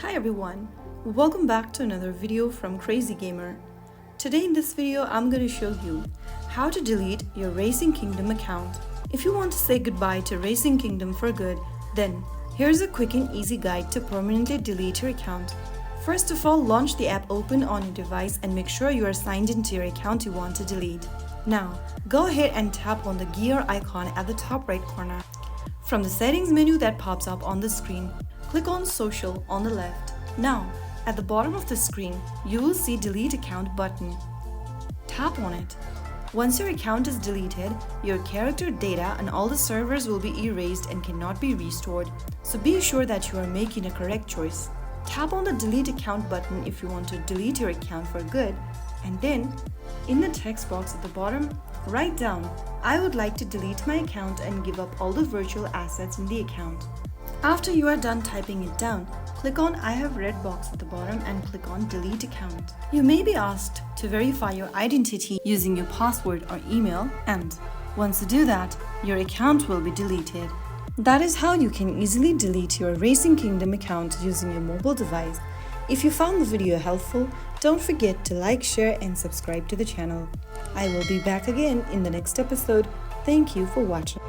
Hi everyone, welcome back to another video from Crazy Gamer. Today in this video I'm going to show you how to delete your Racing Kingdom account. If you want to say goodbye to Racing Kingdom for good, then here's a quick and easy guide to permanently delete your account. First of all, launch the app open on your device and make sure you are signed into your account you want to delete. Now, go ahead and tap on the gear icon at the top right corner. From the settings menu that pops up on the screen, click on Social on the left. Now, at the bottom of the screen, you will see Delete Account button. Tap on it. Once your account is deleted, your character data and all the servers will be erased and cannot be restored, so be sure that you are making a correct choice. Tap on the Delete Account button if you want to delete your account for good, and then, in the text box at the bottom, write down, "I would like to delete my account and give up all the virtual assets in the account." After you are done typing it down, click on I have read box at the bottom and click on Delete Account. You may be asked to verify your identity using your password or email, and once you do that, your account will be deleted. That is how you can easily delete your Racing Kingdom account using your mobile device. If you found the video helpful, don't forget to like, share and subscribe to the channel. I will be back again in the next episode. Thank you for watching.